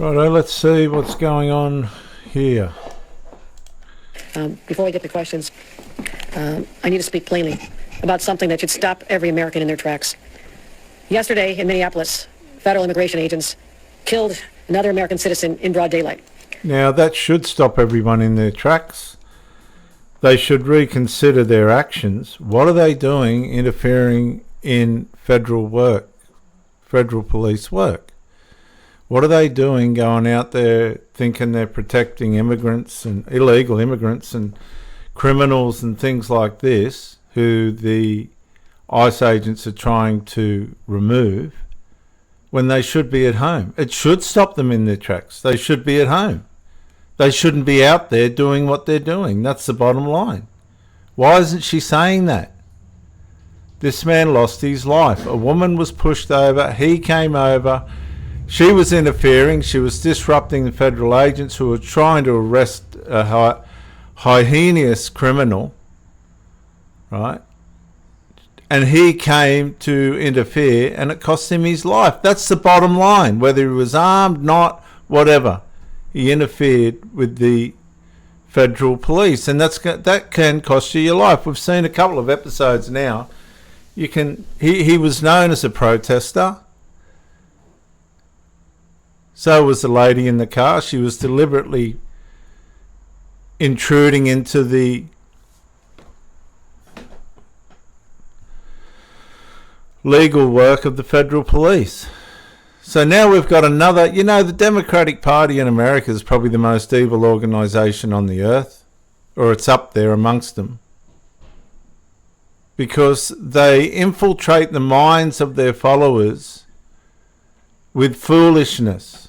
Righto, let's see what's going on here. Before I get to questions, I need to speak plainly about something that should stop every American in their tracks. Yesterday in Minneapolis, federal immigration agents killed another American citizen in broad daylight. Now that should stop everyone in their tracks. They should reconsider their actions. What are they doing interfering in federal work, federal police work? What are they doing going out there thinking they're protecting immigrants and illegal immigrants and criminals and things like this, who the ICE agents are trying to remove, when they should be at home? It should stop them in their tracks. They should be at home. They shouldn't be out there doing what they're doing. That's the bottom line. Why isn't she saying that? This man lost his life. A woman was pushed over. He came over. She was interfering. She was disrupting the federal agents who were trying to arrest a heinous criminal, right? And he came to interfere, and it cost him his life. That's the bottom line. Whether he was armed, not, whatever, he interfered with the federal police, and that can cost you your life. We've seen a couple of episodes now. He was known as a protester. So was the lady in the car. She was deliberately intruding into the legal work of the federal police. So now we've got another, the Democratic Party in America is probably the most evil organisation on the earth, or it's up there amongst them, because they infiltrate the minds of their followers with foolishness.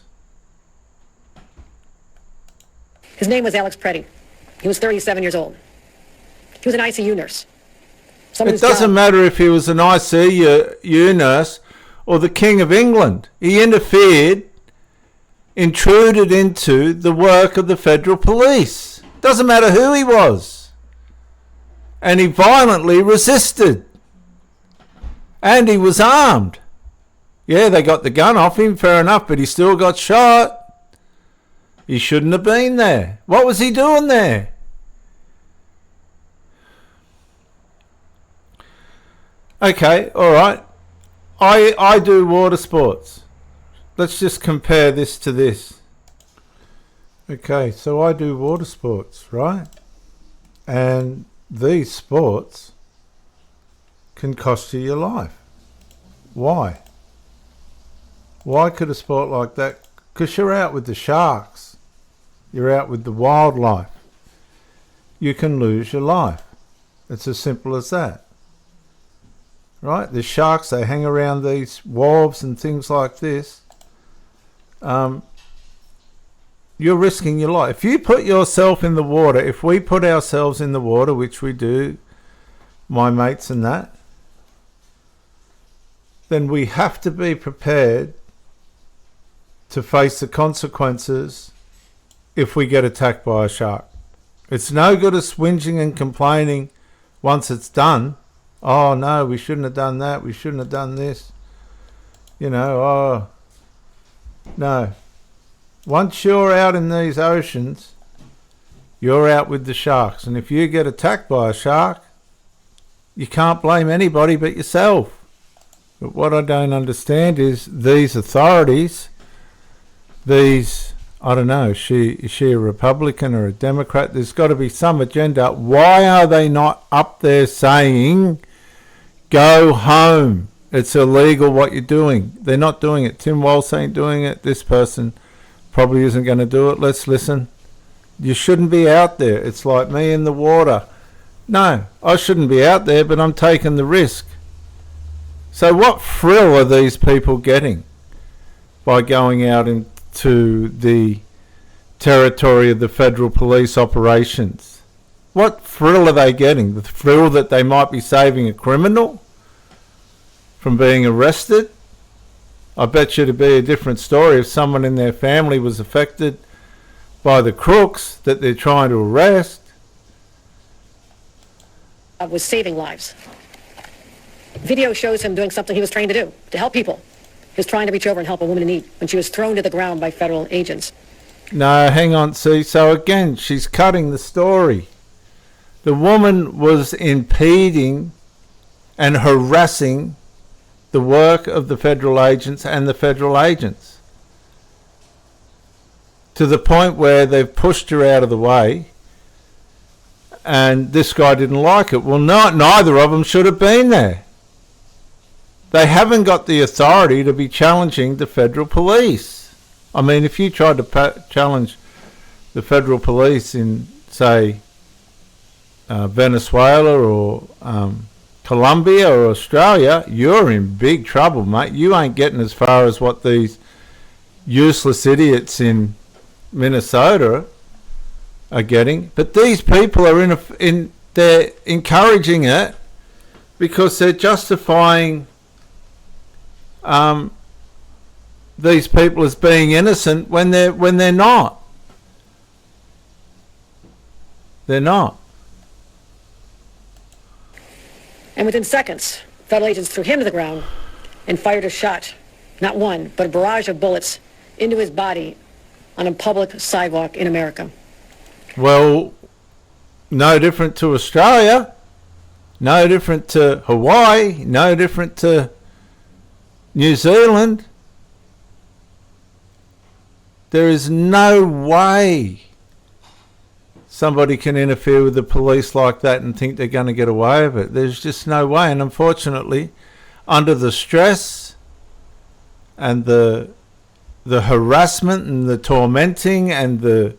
His name was Alex Preddy. He was 37 years old. He was an ICU nurse. It doesn't matter if he was an ICU nurse or the King of England. He interfered, intruded into the work of the federal police. Doesn't matter who he was. And he violently resisted. And he was armed. Yeah, they got the gun off him, fair enough, but he still got shot. He shouldn't have been there. What was he doing there? Okay, all right. I do water sports. Let's just compare this to this. Okay, so I do water sports, right? And these sports can cost you your life. Why? Why could a sport like that? Because you're out with the sharks. You're out with the wildlife. You can lose your life. It's as simple as that. Right? The sharks, they hang around these wharves and things like this. You're risking your life. If you put yourself in the water, if we put ourselves in the water, which we do, my mates and that, then we have to be prepared to face the consequences if we get attacked by a shark. It's no good us whinging and complaining once it's done. Oh no, we shouldn't have done that, we shouldn't have done this. No. Once you're out in these oceans, you're out with the sharks. And if you get attacked by a shark, you can't blame anybody but yourself. But what I don't understand is these authorities, I don't know, is she a Republican or a Democrat? There's got to be some agenda. Why are they not up there saying, go home? It's illegal what you're doing. They're not doing it. Tim Walsh ain't doing it. This person probably isn't going to do it. Let's listen. You shouldn't be out there. It's like me in the water. No, I shouldn't be out there, but I'm taking the risk. So what thrill are these people getting by going out into the territory of the federal police operations? What thrill are they getting? The thrill that they might be saving a criminal from being arrested? I bet you it'd be a different story if someone in their family was affected by the crooks that they're trying to arrest. Was saving lives. Video shows him doing something he was trained to do, to help people. was trying to reach over and help a woman in need when she was thrown to the ground by federal agents. No, hang on. See, so again, she's cutting the story. The woman was impeding and harassing the work of the federal agents and the federal agents to the point where they've pushed her out of the way, and this guy didn't like it. Well, neither of them should have been there. They haven't got the authority to be challenging the federal police. I mean, if you tried to challenge the federal police in, say, Venezuela or Colombia or Australia, you're in big trouble, mate. You ain't getting as far as what these useless idiots in Minnesota are getting. But these people are they're encouraging it because they're justifying these people as being innocent when they're not. They're not. And within seconds, federal agents threw him to the ground and fired a shot, not one, but a barrage of bullets into his body on a public sidewalk in America. Well, no different to Australia, no different to Hawaii, no different to New Zealand. There is no way somebody can interfere with the police like that and think they're going to get away with it. There's just no way. And unfortunately, under the stress and the harassment and the tormenting and the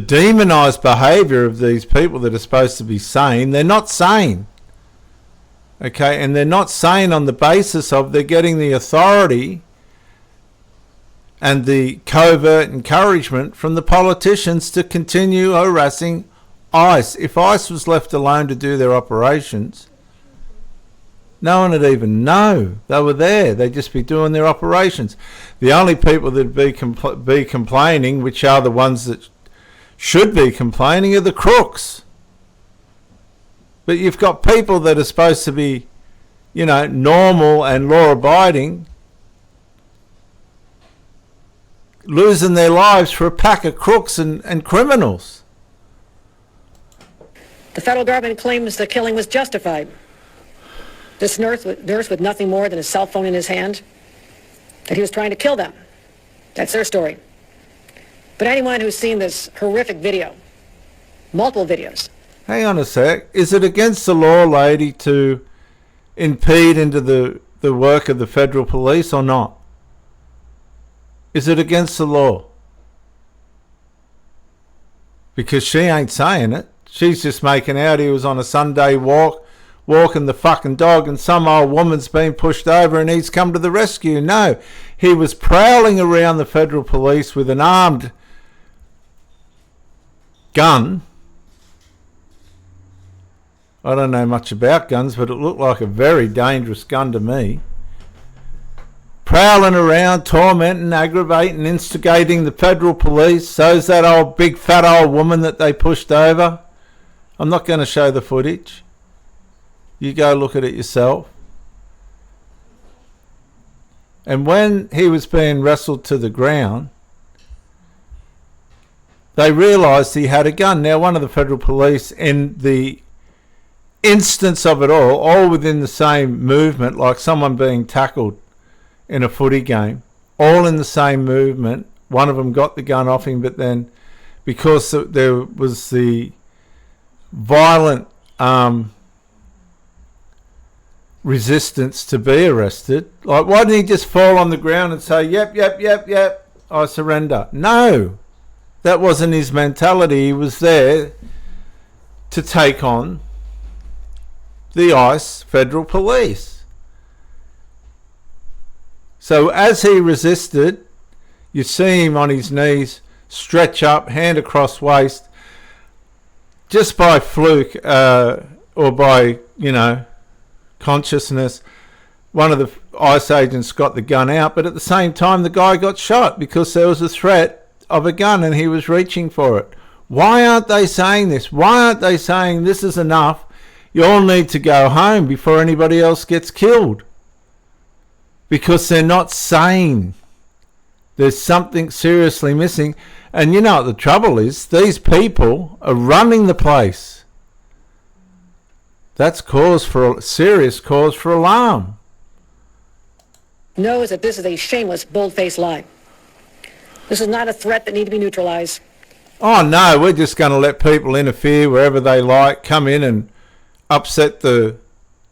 demonized behavior of these people that are supposed to be sane, they're not sane. Okay, and they're not sane on the basis of they're getting the authority and the covert encouragement from the politicians to continue harassing ICE. If ICE was left alone to do their operations, no one would even know they were there. They'd just be doing their operations. The only people that'd be complaining, which are the ones that should be complaining, are the crooks. But you've got people that are supposed to be, normal and law-abiding, losing their lives for a pack of crooks and criminals. The federal government claims the killing was justified. This nurse with nothing more than a cell phone in his hand, that he was trying to kill them. That's their story. But anyone who's seen this horrific video, multiple videos. Hang on a sec. Is it against the law, lady, to impede into the work of the federal police or not? Is it against the law? Because she ain't saying it. She's just making out he was on a Sunday walking the fucking dog, and some old woman's been pushed over and he's come to the rescue. No, he was prowling around the federal police with an armed gun. I don't know much about guns, but it looked like a very dangerous gun to me. Prowling around, tormenting, aggravating, instigating the federal police. So's that old big fat old woman that they pushed over. I'm not going to show the footage. You go look at it yourself. And when he was being wrestled to the ground, they realised he had a gun. Now, one of the federal police, in the instance of it all within the same movement, like someone being tackled in a footy game, all in the same movement, one of them got the gun off him, but then because there was the violent resistance to be arrested, like, why didn't he just fall on the ground and say, yep, I surrender? No, that wasn't his mentality. He was there to take on the ICE federal police. So as he resisted, you see him on his knees, stretch up, hand across waist, just by fluke or by, consciousness, one of the ICE agents got the gun out, but at the same time the guy got shot because there was a threat of a gun and he was reaching for it. Why aren't they saying this? Why aren't they saying this is enough? you all need to go home before anybody else gets killed. Because they're not sane. There's something seriously missing. And you know what the trouble is? These people are running the place. That's serious cause for alarm. Knows that this is a shameless, bold-faced lie. This is not a threat that needs to be neutralized. Oh no, we're just going to let people interfere wherever they like, come in and upset the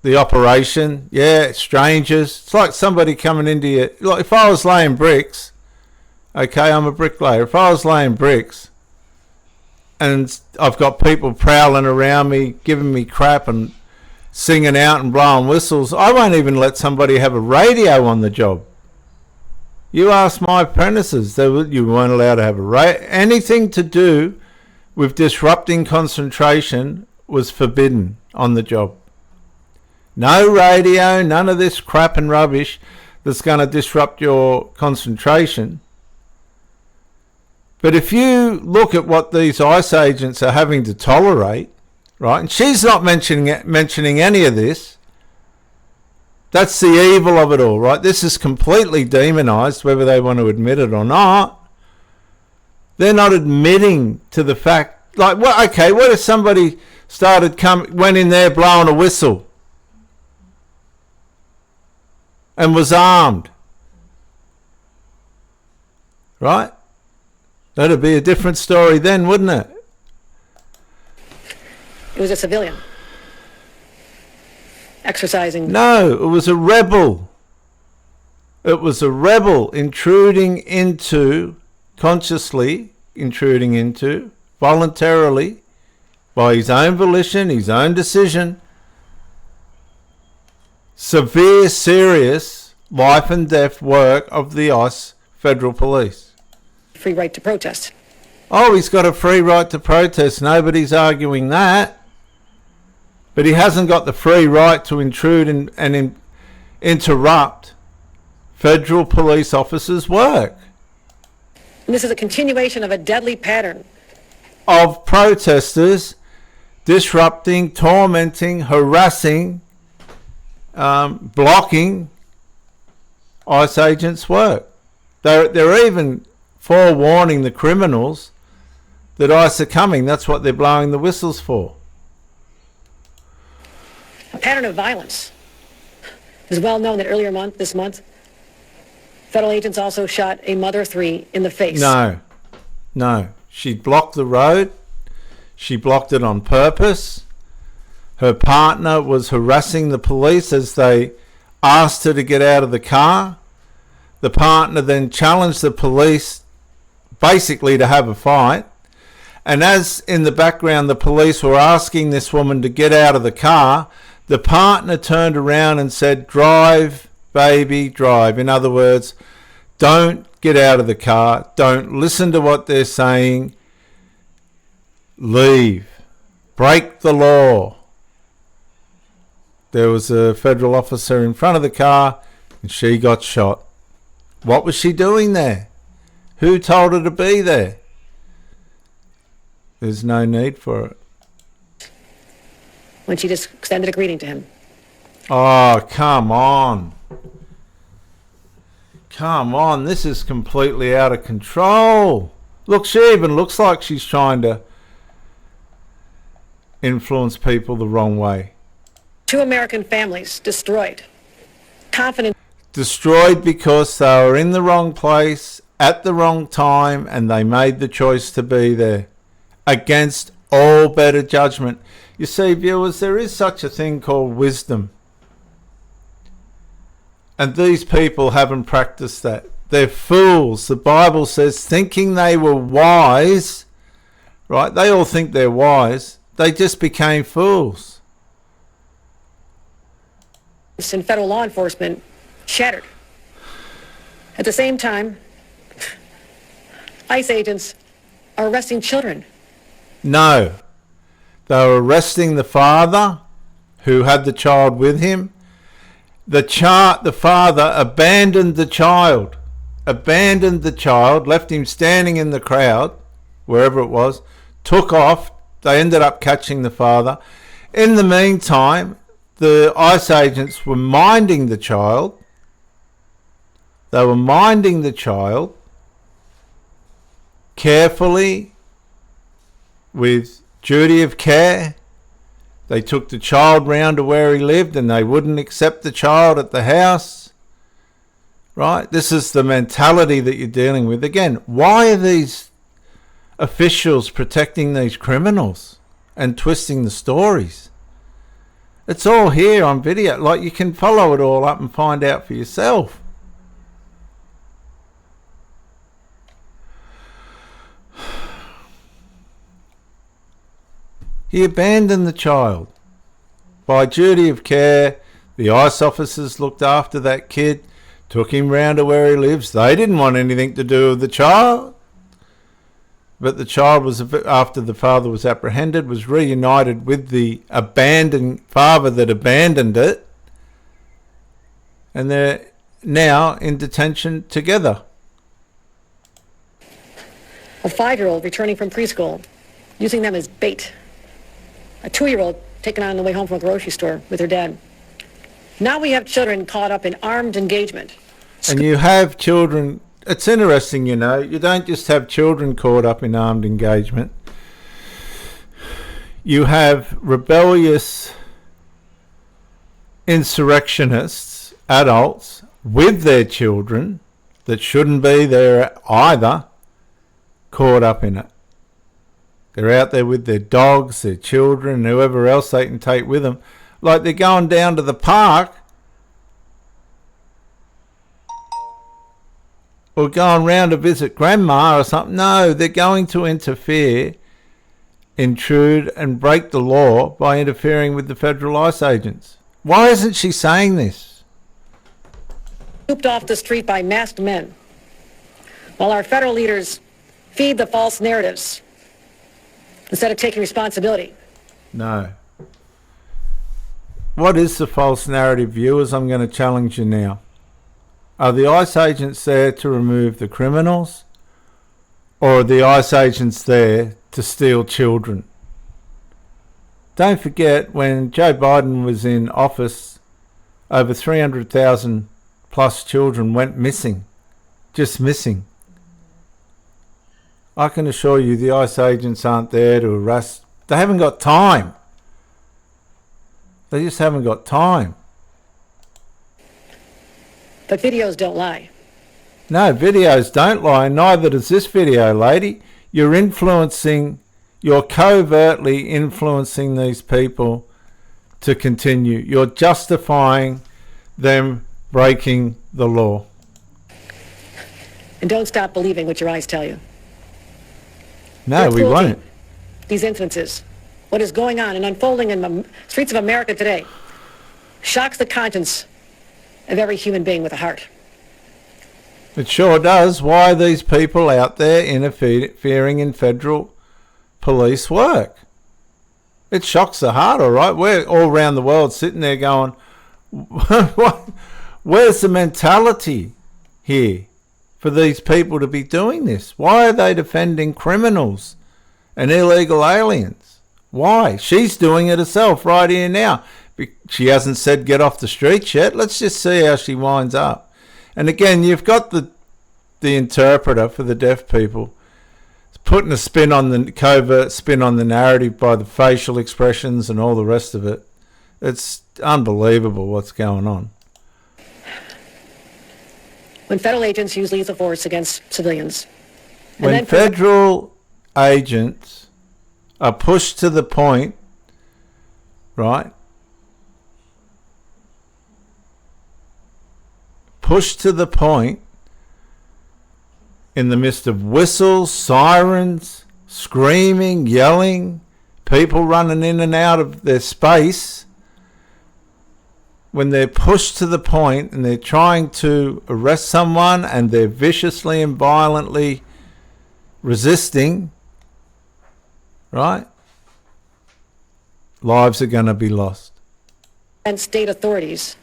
operation. Yeah, strangers. It's like somebody coming into you. Like if I was laying bricks, okay, I'm a bricklayer. If I was laying bricks and I've got people prowling around me, giving me crap and singing out and blowing whistles, I won't even let somebody have a radio on the job. You ask my apprentices, you weren't allowed to have anything to do with disrupting concentration was forbidden on the job. No radio, none of this crap and rubbish that's going to disrupt your concentration. But if you look at what these ICE agents are having to tolerate, right, and she's not mentioning any of this, that's the evil of it all, right? This is completely demonized, whether they want to admit it or not. They're not admitting to the fact, like, what if somebody went in there blowing a whistle and was armed, right? That'd be a different story then, wouldn't it? It was a civilian exercising. No, it was a rebel. It was a rebel consciously intruding into, voluntarily, by his own volition, his own decision, severe, serious life and death work of the ICE Federal Police. Free right to protest. Oh, he's got a free right to protest. Nobody's arguing that. But he hasn't got the free right to intrude and interrupt federal police officers' work. And this is a continuation of a deadly pattern of protesters disrupting, tormenting, harassing, blocking ICE agents' work. They're even forewarning the criminals that ICE are coming. That's what they're blowing the whistles for. A pattern of violence. It is well known that earlier this month, federal agents also shot a mother of three in the face. No. She blocked the road. She blocked it on purpose. Her partner was harassing the police as they asked her to get out of the car. The partner then challenged the police basically to have a fight. And as in the background the police were asking this woman to get out of the car, the partner turned around and said, "Drive, baby, drive." In other words, don't get out of the car. Don't listen to what they're saying. Leave. Break the law. There was a federal officer in front of the car and she got shot. What was she doing there? Who told her to be there? There's no need for it. When she just extended a greeting to him. Oh, come on. Come on, this is completely out of control. Look, she even looks like she's trying to influence people the wrong way. 2 American families destroyed. Confident. Destroyed because they were in the wrong place at the wrong time and they made the choice to be there against all better judgment. You see, viewers, there is such a thing called wisdom. And these people haven't practiced that. They're fools. The Bible says, thinking they were wise, right? They all think they're wise. They just became fools. In federal law enforcement shattered. At the same time, ICE agents are arresting children. No. They were arresting the father who had the child with him. The father abandoned the child, left him standing in the crowd, wherever it was, took off. They ended up catching the father. In the meantime, the ICE agents were minding the child. They were minding the child carefully with duty of care. They took the child round to where he lived and they wouldn't accept the child at the house. Right? This is the mentality that you're dealing with. Again, why are these officials protecting these criminals and twisting the stories? It's all here on video. Like, you can follow it all up and find out for yourself. He abandoned the child. By duty of care, the ICE officers looked after that kid, took him round to where he lives. They didn't want anything to do with the child. But the child was, after the father was apprehended, was reunited with the abandoned father that abandoned it. And they're now in detention together. A 5-year-old returning from preschool, using them as bait. A 2-year-old taken on the way home from a grocery store with her dad. Now we have children caught up in armed engagement. And you have children. It's interesting, you know, you don't just have children caught up in armed engagement. You have rebellious insurrectionists, adults, with their children that shouldn't be there either, caught up in it. They're out there with their dogs, their children, whoever else they can take with them. Like they're going down to the park or going round to visit grandma or something. No, they're going to interfere, intrude and break the law by interfering with the federal ICE agents. Why isn't she saying this? Scooped off the street by masked men, while our federal leaders feed the false narratives instead of taking responsibility. No. What is the false narrative, viewers? I'm going to challenge you now. Are the ICE agents there to remove the criminals, or are the ICE agents there to steal children? Don't forget, when Joe Biden was in office, over 300,000 plus children went missing. Just missing. I can assure you the ICE agents aren't there to arrest. They haven't got time. They just haven't got time. But videos don't lie. No, videos don't lie. Neither does this video, lady. You're covertly influencing these people to continue. You're justifying them breaking the law. And don't stop believing what your eyes tell you. No, we won't. These incidences, what is going on and unfolding in the streets of America today, shocks the conscience of every human being with a heart. It sure does. Why are these people out there interfering in federal police work? It shocks the heart, all right. We're all around the world sitting there going, where's the mentality here for these people to be doing this? Why are they defending criminals and illegal aliens? Why? She's doing it herself right here now. She hasn't said get off the streets yet. Let's just see how she winds up. And again, you've got the interpreter for the deaf people. It's putting a spin on the covert spin on the narrative by the facial expressions and all the rest of it. It's unbelievable what's going on. When federal agents use lethal force against civilians. When federal agents are pushed to the point, right? Pushed to the point in the midst of whistles, sirens, screaming, yelling, people running in and out of their space. When they're pushed to the point and they're trying to arrest someone and they're viciously and violently resisting, right? Lives are going to be lost. And state authorities.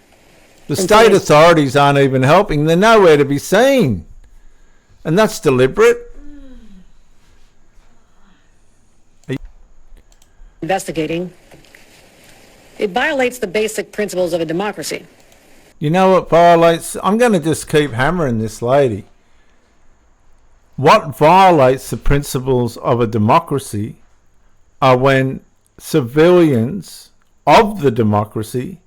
The state authorities aren't even helping. They're nowhere to be seen. And that's deliberate. Investigating It violates the basic principles of a democracy. You know what violates? I'm going to just keep hammering this lady. What violates the principles of a democracy are when civilians of the democracy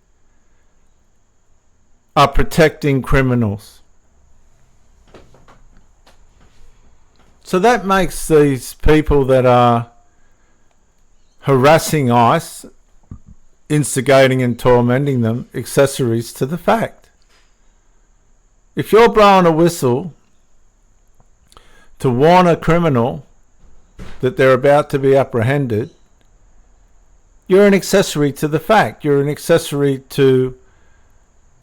are protecting criminals. So that makes these people that are harassing ICE, instigating and tormenting them, accessories to the fact. If you're blowing a whistle to warn a criminal that they're about to be apprehended, you're an accessory to the fact. You're an accessory to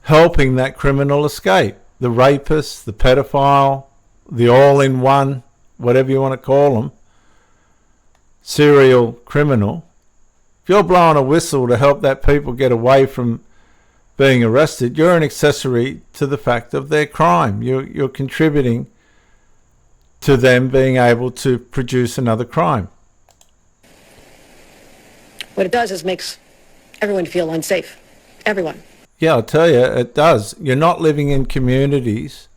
helping that criminal escape. The rapist, the pedophile, the all-in-one, whatever you want to call them, serial criminal. If you're blowing a whistle to help that people get away from being arrested, you're an accessory to the fact of their crime. You're contributing to them being able to produce another crime. What it does is makes everyone feel unsafe. Everyone. Yeah, I'll tell you, it does. You're not living in communities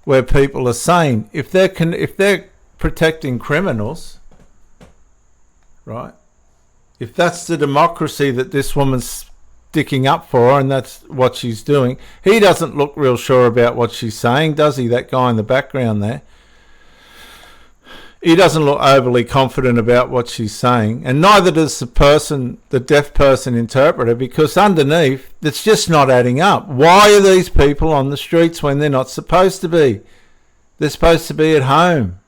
where people are sane. If they're protecting criminals, right? If that's the democracy that this woman's sticking up for, and that's what she's doing, he doesn't look real sure about what she's saying, does he? That guy in the background there. He doesn't look overly confident about what she's saying, and neither does the deaf person interpreter, because underneath, it's just not adding up. Why are these people on the streets when they're not supposed to be? They're supposed to be at home.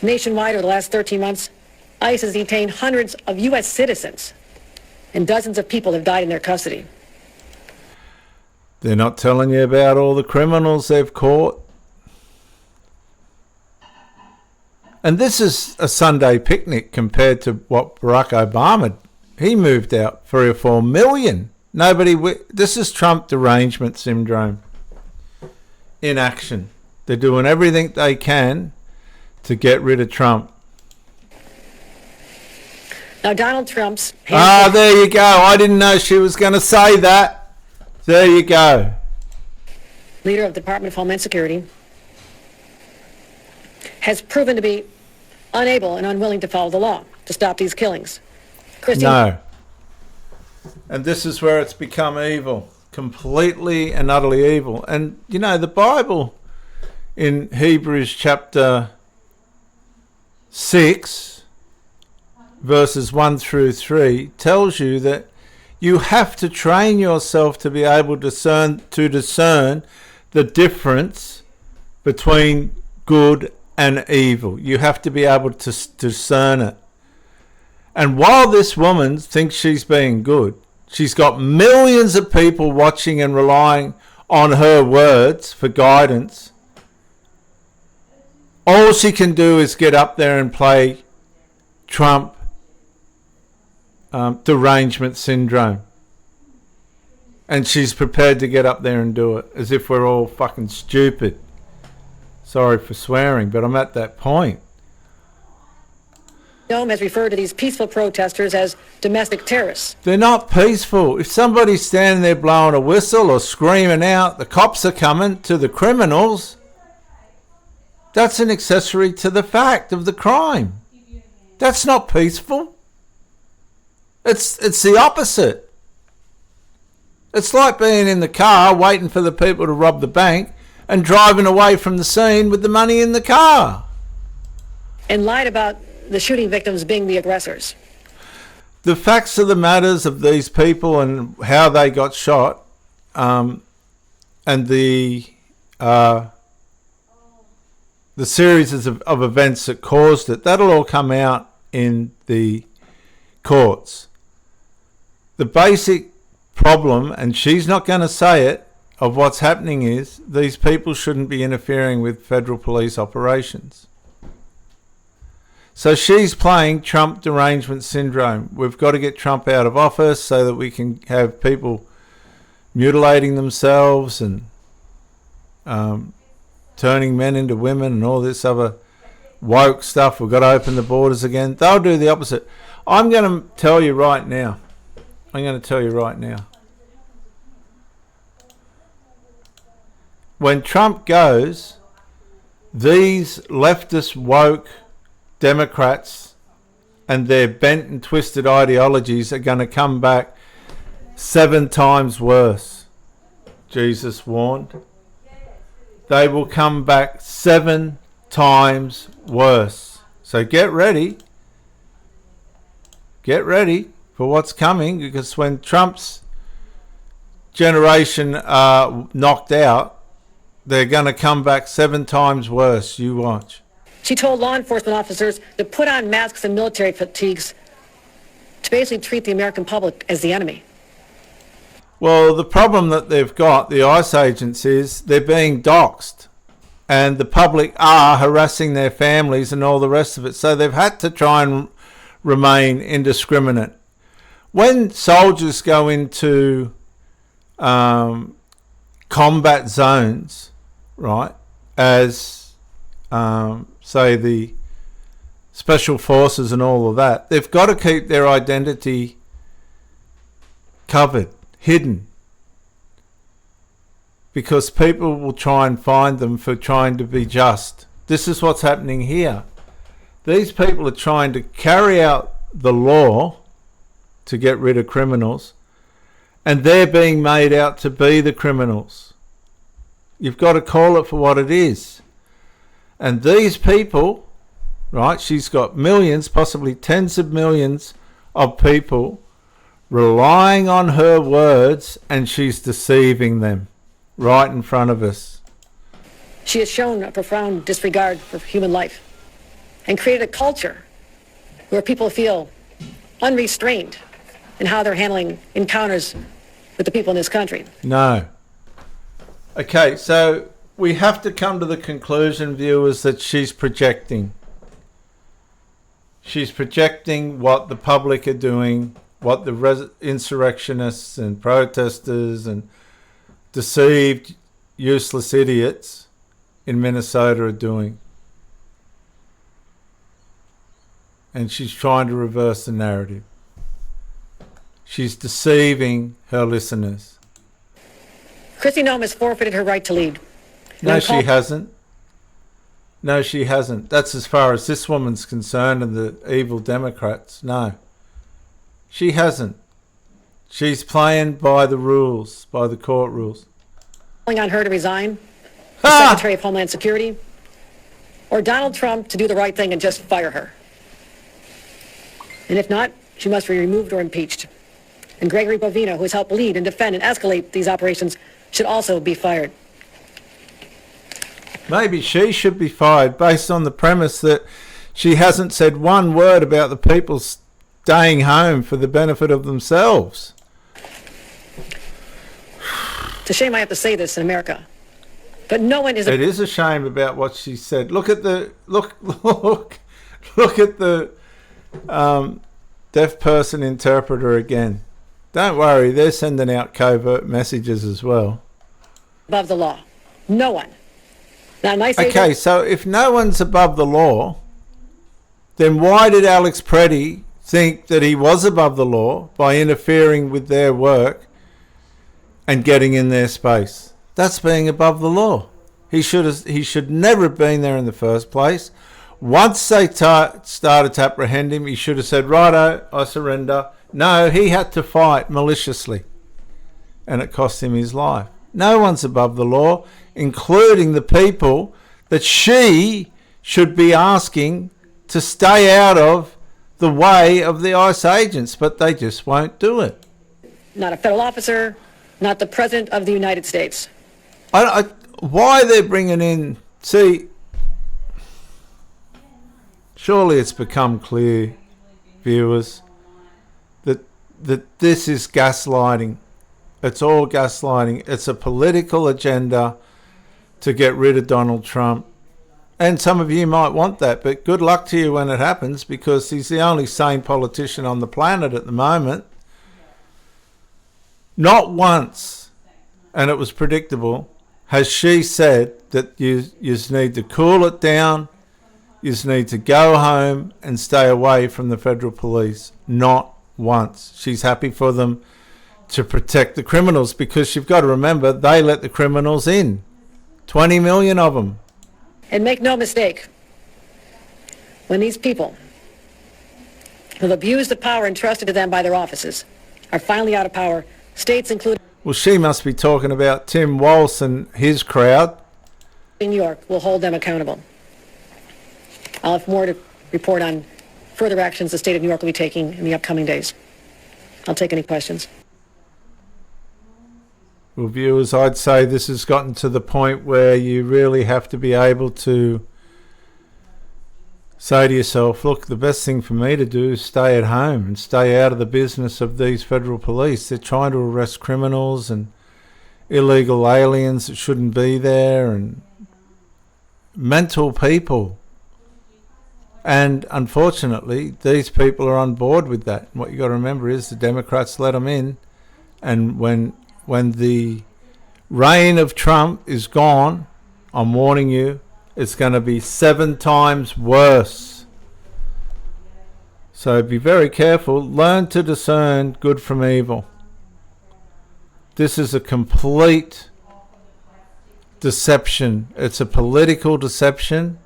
Nationwide, over the last 13 months, ICE has detained hundreds of U.S. citizens, and dozens of people have died in their custody. They're not telling you about all the criminals they've caught. And this is a Sunday picnic compared to what Barack Obama, he moved out 3 or 4 million. This is Trump derangement syndrome in action. They're doing everything they can to get rid of Trump. Now, Donald Trump's... there you go. I didn't know she was going to say that. There you go. Leader of the Department of Homeland Security has proven to be unable and unwilling to follow the law to stop these killings. No. And this is where it's become evil. Completely and utterly evil. And, you know, the Bible in Hebrews chapter 6, verses 1 through 3, tells you that you have to train yourself to be able to discern the difference between good and evil. You have to be able to discern it. And while this woman thinks she's being good, she's got millions of people watching and relying on her words for guidance. All she can do is get up there and play Trump derangement syndrome. And she's prepared to get up there and do it as if we're all fucking stupid. Sorry for swearing, but I'm at that point. Dome has referred to these peaceful protesters as domestic terrorists. They're not peaceful. If somebody's standing there blowing a whistle or screaming out, the cops are coming to the criminals, that's an accessory to the fact of the crime. That's not peaceful. It's the opposite. It's like being in the car waiting for the people to rob the bank and driving away from the scene with the money in the car. And lied about the shooting victims being the aggressors. The facts of the matters of these people and how they got shot, and the series of events that caused it, that'll all come out in the courts. The basic problem, and she's not going to say it, of what's happening is these people shouldn't be interfering with federal police operations. So she's playing Trump derangement syndrome. We've got to get Trump out of office so that we can have people mutilating themselves and turning men into women and all this other woke stuff. We've got to open the borders again. They'll do the opposite. I'm going to tell you right now, I'm going to tell you right now. When Trump goes, these leftist woke Democrats and their bent and twisted ideologies are going to come back 7 times worse. Jesus warned. They will come back 7 times worse. So get ready. Get ready for what's coming, because when Trump's generation are knocked out, they're going to come back 7 times worse. You watch. She told law enforcement officers to put on masks and military fatigues to basically treat the American public as the enemy. Well, the problem that they've got, the ICE agents, is they're being doxxed. And the public are harassing their families and all the rest of it. So they've had to try and remain indiscriminate. When soldiers go into combat zones, right, as say the special forces and all of that, they've got to keep their identity covered, hidden, because people will try and find them for trying to be just. This is what's happening here. These people are trying to carry out the law to get rid of criminals, and they're being made out to be the criminals. You've got to call it for what it is. And these people, right, she's got millions, possibly tens of millions of people relying on her words, and she's deceiving them right in front of us. She has shown a profound disregard for human life and created a culture where people feel unrestrained in how they're handling encounters with the people in this country. No. Okay, so we have to come to the conclusion, viewers, that she's projecting. She's projecting what the public are doing, what the insurrectionists and protesters and deceived, useless idiots in Minnesota are doing. And she's trying to reverse the narrative. She's deceiving her listeners. Kristi Noem has forfeited her right to lead. No, she hasn't. No, she hasn't. That's as far as this woman's concerned and the evil Democrats. No. She hasn't. She's playing by the rules, by the court rules. Calling on her to resign, the Secretary of Homeland Security, or Donald Trump to do the right thing and just fire her. And if not, she must be removed or impeached. And Gregory Bovino, who has helped lead and defend and escalate these operations, should also be fired. Maybe she should be fired based on the premise that she hasn't said one word about the people staying home for the benefit of themselves. It's a shame I have to say this in America, but no one is... It is a shame about what she said. Look at the look at the deaf person interpreter again. Don't worry, they're sending out covert messages as well. Above the law. No one. Now, nice. Okay, so if no one's above the law, then why did Alex Preddy think that he was above the law by interfering with their work and getting in their space? That's being above the law. He should never have been there in the first place. Once they started to apprehend him, he should have said, righto, I surrender. No, he had to fight maliciously, and it cost him his life. No one's above the law, including the people that she should be asking to stay out of the way of the ICE agents, but they just won't do it. Not a federal officer, not the President of the United States. Why they're bringing in... See, surely it's become clear, viewers, that this is gaslighting. It's all gaslighting. It's a political agenda to get rid of Donald Trump. And some of you might want that, but good luck to you when it happens, because he's the only sane politician on the planet at the moment. Not once, and it was predictable, has she said that you need to cool it down, you need to go home and stay away from the federal police. Not wants. She's happy for them to protect the criminals, because you've got to remember they let the criminals in. 20 million of them. And make no mistake, when these people who have abused the power entrusted to them by their offices are finally out of power, states including Well, she must be talking about Tim Walsh and his crowd. New York will hold them accountable. I'll have more to report on further actions the state of New York will be taking in the upcoming days. I'll take any questions. Well, viewers, I'd say this has gotten to the point where you really have to be able to say to yourself, look, the best thing for me to do is stay at home and stay out of the business of these federal police. They're trying to arrest criminals and illegal aliens that shouldn't be there and mental people. And unfortunately, these people are on board with that. And what you got to remember is the Democrats let them in, and when the reign of Trump is gone, I'm warning you, it's going to be 7 times worse. So be very careful. Learn to discern good from evil. This is a complete deception. It's a political deception,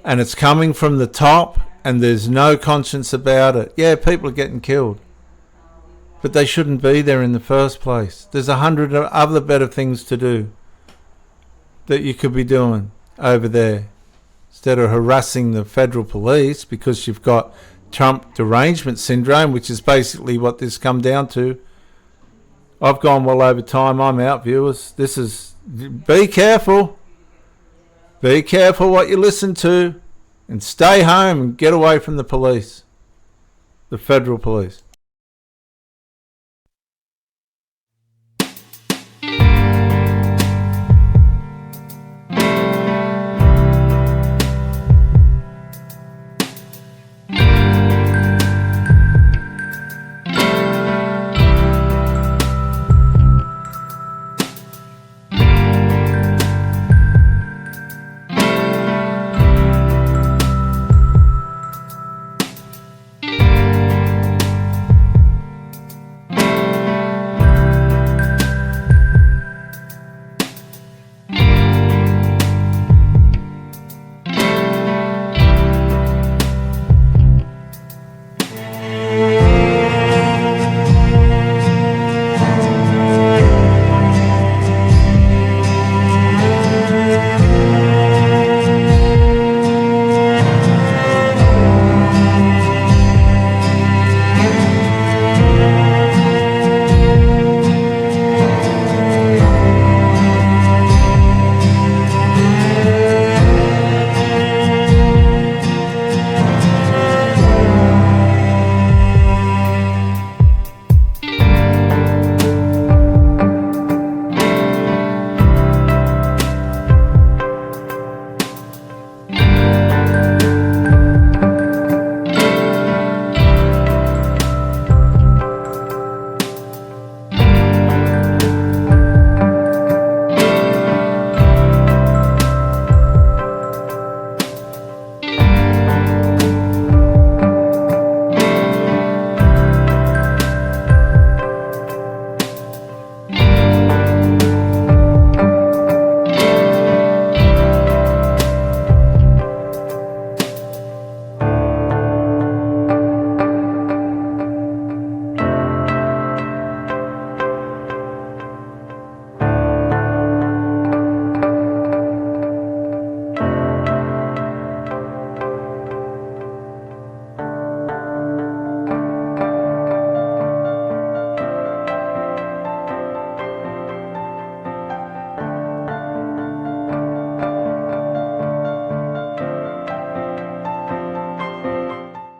and it's coming from the top, and there's no conscience about it. Yeah, people are getting killed, but they shouldn't be there in the first place. There's 100 other better things to do that you could be doing over there instead of harassing the federal police, because you've got Trump derangement syndrome, which is basically what this come down to. I've gone well over time. I'm out, viewers. Be careful. Be careful what you listen to, and stay home and get away from the police, the federal police.